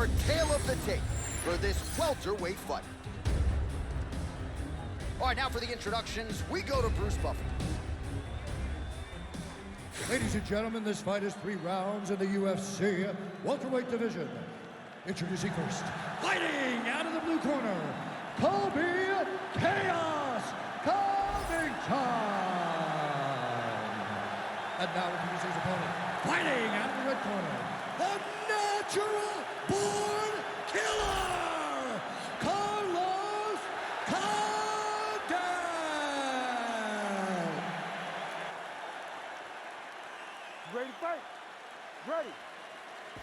our tale of the tape for this welterweight fight. All right, now for the introductions, we go to Bruce Buffer. Ladies and gentlemen, this fight is 3 rounds in the UFC welterweight division. Introducing first, fighting out of the blue corner, Colby Chaos COVINGTON. And now introducing his opponent, fighting out of the red corner, the natural born killer, Carlos CONDIT. Ready to fight? Ready.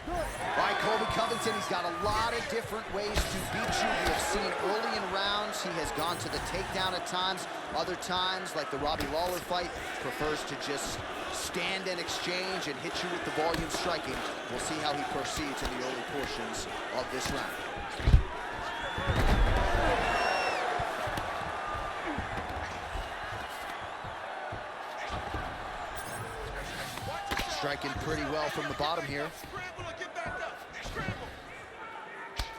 All right, Colby Covington, he's got a lot of different ways to beat you. We have seen early in rounds, he has gone to the takedown at times. Other times, like the Robbie Lawler fight, prefers to just stand and exchange and hit you with the volume striking. We'll see how he proceeds in the early portions of this round. Striking pretty well from the bottom here.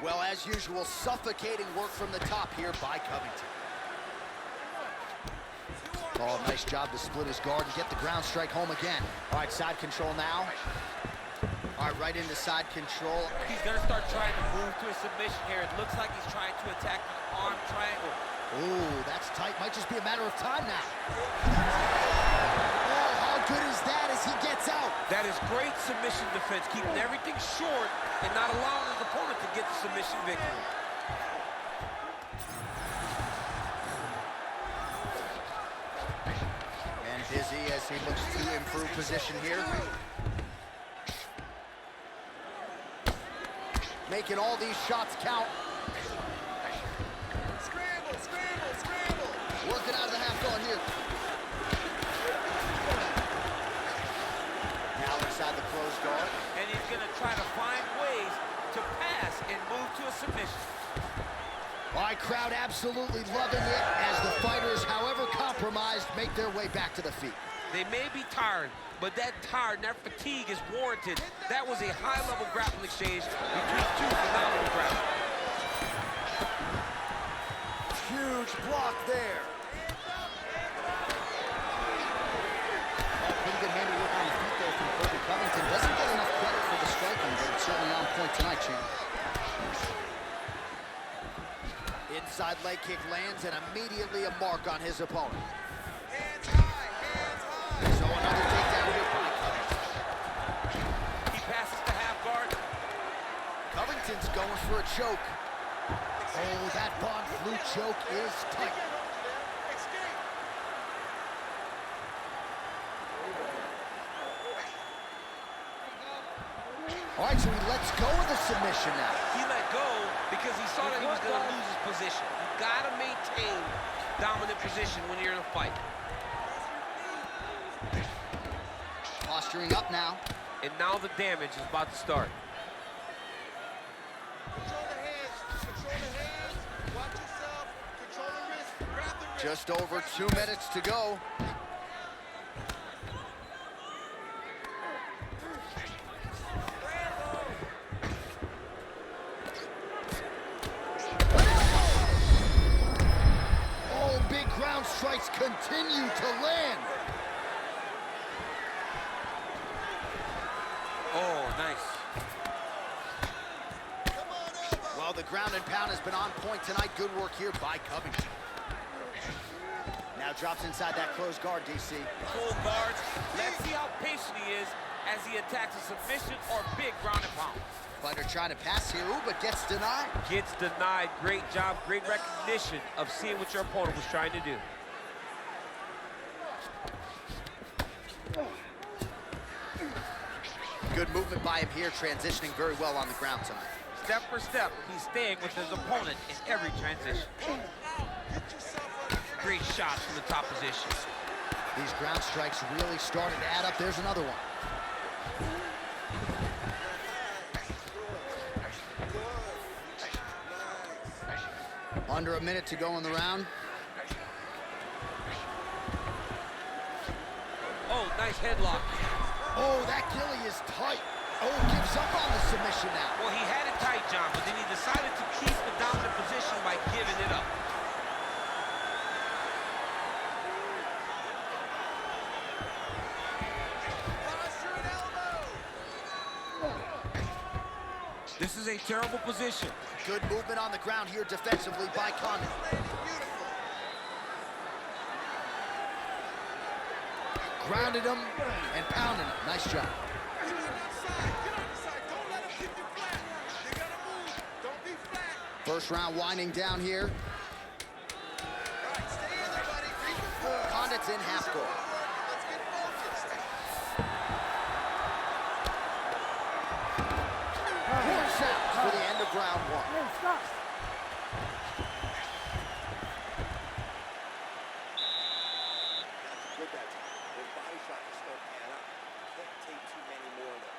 Well, as usual, suffocating work from the top here by Covington. Oh, nice job to split his guard and get the ground strike home again. All right, side control now. All right, right into side control. He's gonna start trying to move to a submission here. It looks like he's trying to attack the arm triangle. Ooh, that's tight. Might just be a matter of time now. Oh, how good is that as he gets out? That is great submission defense, keeping everything short and not allowing his opponent to get the submission victory. And dizzy as he looks to improve position here. Making all these shots count. Scramble, scramble, scramble. Working out of the half guard here. Now inside the closed guard. And he's gonna try to find ways to pass and move to a submission. All right, crowd absolutely loving it as the fighters, however compromised, make their way back to the feet. They may be tired, but that tired and that fatigue is warranted. That was a high-level grappling exchange between 2 phenomenal grapplers. Huge block there. Pretty good handiwork on the feet there from Colby Covington. Doesn't get enough credit for the striking, but it's certainly on point tonight, champ. Inside leg kick lands and immediately a mark on his opponent. Hands high, hands high. So another takedown here by Covington. He passes the half guard. Covington's going for a choke. Oh, that Von Flue choke is tight. Escape. All right, so he lets go of the submission now. He let go because he saw that he was going to lose his position. You got to maintain dominant position when you're in a fight. Posturing up now. And now the damage is about to start. Control the hands. Control the hands. Watch yourself. Control the wrist. Grab the wrist. Just over 2 minutes to go. Oh, big ground strikes continue to land. Oh, nice. Well, the ground and pound has been on point tonight. Good work here by Covington. Now drops inside that closed guard, DC. Full guards. Let's see how patient he is as he attacks a submission or big ground and pound. Fighter trying to pass here, ooh, but gets denied. Gets denied. Great job, great recognition of seeing what your opponent was trying to do. Good movement by him here, transitioning very well on the ground tonight. Step for step, he's staying with his opponent in every transition. Great shots from the top position. These ground strikes really starting to add up. There's another one. Under a minute to go in the round. Oh, nice headlock. Oh, that gilly is tight. Oh, gives gives up on the submission now. Well, he had it tight, John, but then he decided to keep the dominant position by giving it up. This is a terrible position. Good movement on the ground here defensively by CONDIT. Grounded him and pounded him. Nice job. First round winding down here. CONDIT's in half court. For the end of round one. Good that time. Those body shots just don't pan out. Can't take too many more of those.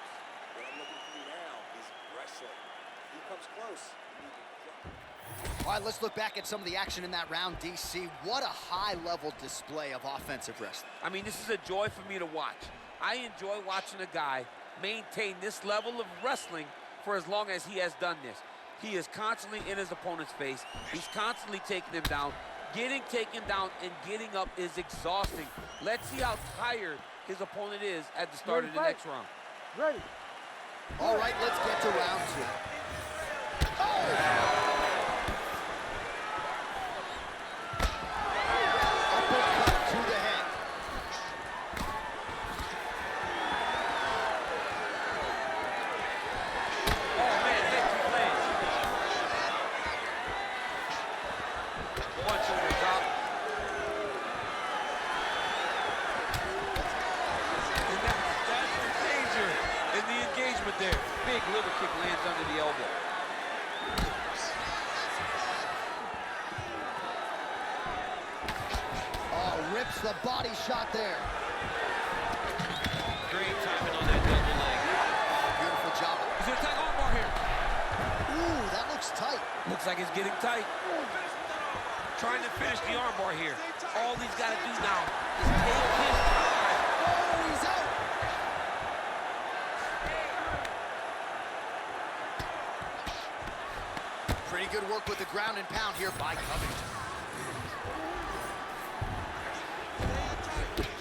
What I'm looking for now is wrestling. If he comes close, you need to drop. All right, let's look back at some of the action in that round, DC. What a high-level display of offensive wrestling. I mean, this is a joy for me to watch. I enjoy watching a guy maintain this level of wrestling for as long as he has done this. He is constantly in his opponent's face. He's constantly taking him down. Getting taken down and getting up is exhausting. Let's see how tired his opponent is at the start of the next round. Ready. All right, let's get to round two. Oh! Uppercut to the head. Oh, man, victory plays. Punch over the top. And that's the danger in the engagement there. Big liver kick lands under the elbow. Oh, rips the body shot there. Great timing on that double leg. Beautiful job. He's gonna attack armbar here. Ooh, that looks tight. Looks like it's getting tight. Trying to finish the armbar here. All he's got to do now is take his time. Oh, he's out. Pretty good work with the ground and pound here by Covington.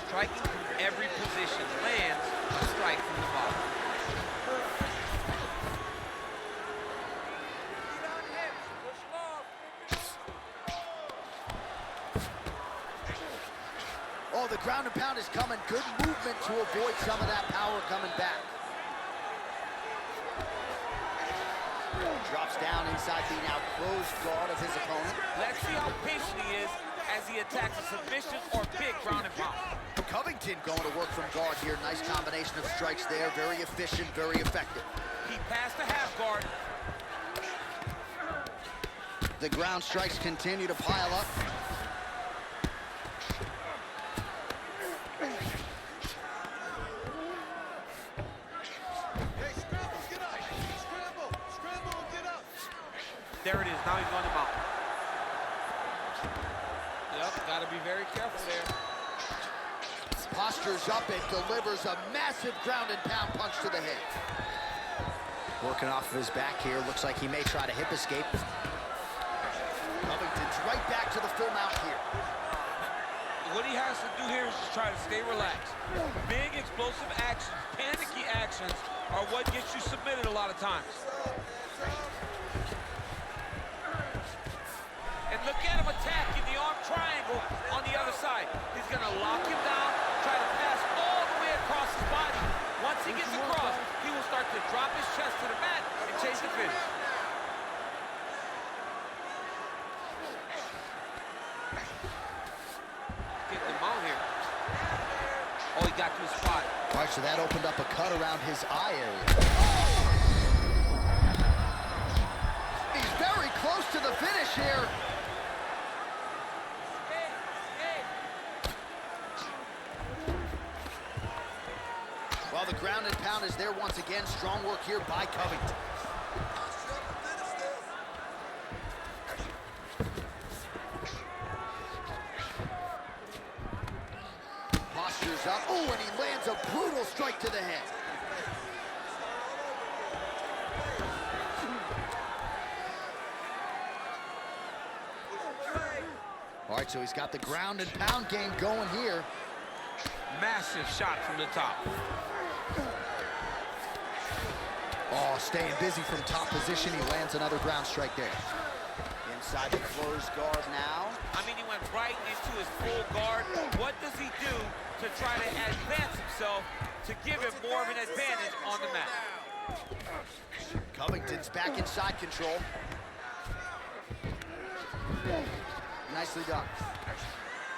Striking from every position. Lands a strike from the bottom. Oh, the ground and pound is coming. Good movement to avoid some of that power coming back. Drops down inside the now closed guard of his opponent. Let's see how patient he is as he attacks a submission or big ground and pound. Covington going to work from guard here. Nice combination of strikes there. Very efficient, very effective. He passed the half guard. The ground strikes continue to pile up. There it is. Now he's on the mount. Yep, got to be very careful there. Postures up and delivers a massive ground and pound punch to the head. Working off of his back here. Looks like he may try to hip escape. Covington's right back to the full mount here. What he has to do here is just try to stay relaxed. Big explosive actions, panicky actions are what gets you submitted a lot of times. And look at him attacking the arm triangle on the other side. He's gonna lock him down, try to pass all the way across his body. Once he gets across, he will start to drop his chest to the mat and chase the finish. Getting him out here. Oh, he got to his spot. All right, so that opened up a cut around his eye area. He's very close to the finish here. Well, the ground and pound is there once again. Strong work here by Covington. Postures up. Oh, and he lands a brutal strike to the head. All right, so he's got the ground and pound game going here. Massive shot from the top. Oh, staying busy from top position. He lands another ground strike there. Inside the closed guard now. I mean, he went right into his full guard. What does he do to try to advance himself to give him more of an advantage on the mat? Covington's back in side control. Nicely done.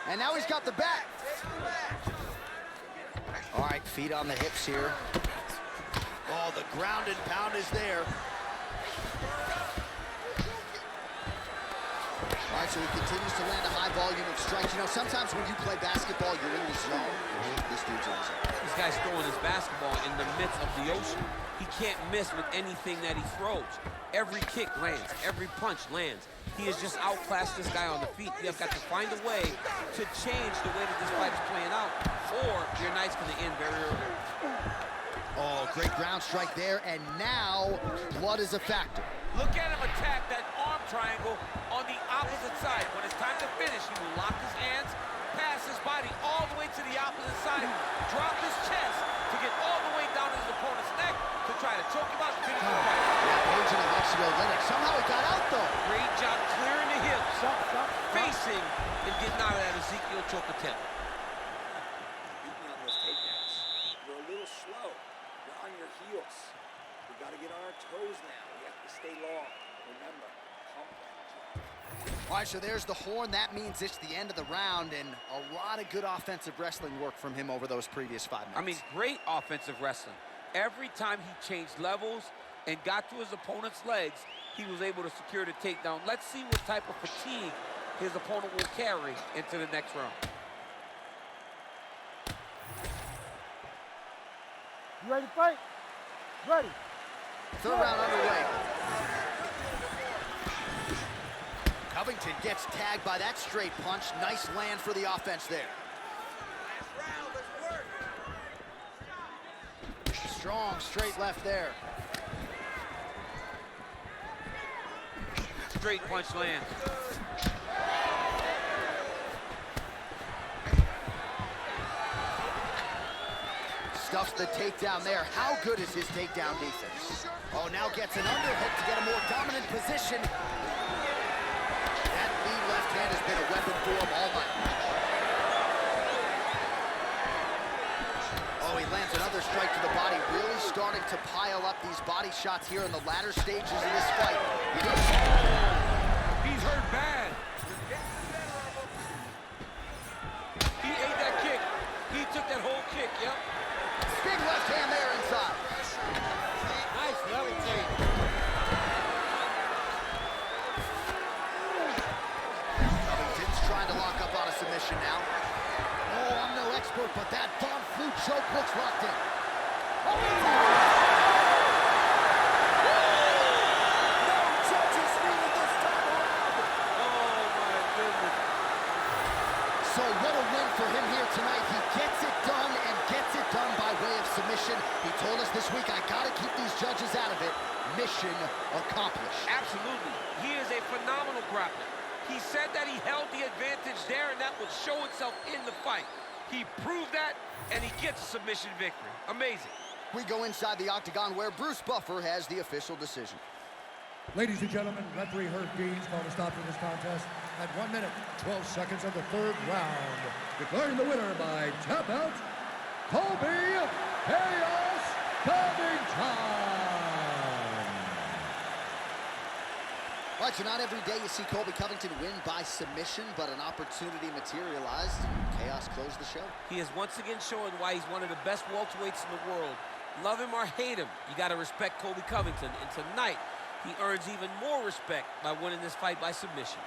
And now he's got the back. All right, feet on the hips here. Oh, the ground and pound is there. All right, so he continues to land a high volume of strikes. You know, sometimes when you play basketball, you're in the zone. This dude's in the zone. This guy's throwing his basketball in the midst of the ocean. He can't miss with anything that he throws. Every kick lands, every punch lands. He has just outclassed this guy on the feet. You have got to find a way to change the way that this fight is playing out, or your night's going to end very early. Oh, great ground strike there, and now blood is a factor. Look at him attack that arm triangle on the opposite side. When it's time to finish, he will lock his hands, pass his body all the way to the opposite side, drop his chest to get all the way down to his opponent's neck to try to choke him out and finish the fight. Yeah, Page and Alexio Linux. Somehow he got out, though. Great job clearing the hips, facing and getting out of that Ezekiel choke attempt. Beating on those takedowns. We're a little slow. We're on your heels. We got to get on our toes now. We have to stay long. Remember, pump that jump. All right, so there's the horn. That means it's the end of the round, and a lot of good offensive wrestling work from him over those previous 5 minutes. I mean, great offensive wrestling. Every time he changed levels and got to his opponent's legs, he was able to secure the takedown. Let's see what type of fatigue his opponent will carry into the next round. You ready to fight? Ready. Third round underway. Covington gets tagged by that straight punch. Nice land for the offense there. Strong straight left there. Straight punch lands. Stuffs the takedown there. How good is his takedown defense? Oh, now gets an underhook to get a more dominant position. That lead left hand has been a weapon for him all night. Oh, he lands another strike to the body, really starting to pile up these body shots here in the latter stages of this fight. He's hurt bad. He ate that kick. He took that whole kick, yep. Big left hand there inside. Nice levitate. Covington's trying to lock up on a submission now. Oh, I'm no expert, but that Von Flue choke looks locked in. Oh, no judges needed this time around. Oh, my goodness. So what a win for him here tonight. He gets it done and gets it done by way of submission. He told us this week, I gotta keep these judges out of it. Mission accomplished. Absolutely. He is a phenomenal grappler. He said that he held the advantage there, and that would show itself in the fight. He proved that, and he gets a submission victory. Amazing. We go inside the octagon where Bruce Buffer has the official decision. Ladies and gentlemen, referee Herb Deans called a stop to this contest at 1 minute, 12 seconds of the third round. Declaring the winner by tap out, Colby Chaos Covington. All right, so not every day you see Colby Covington win by submission, but an opportunity materialized. Chaos closed the show. He is once again showing why he's one of the best welterweights in the world. Love him or hate him, you got to respect Colby Covington. And tonight, he earns even more respect by winning this fight by submission.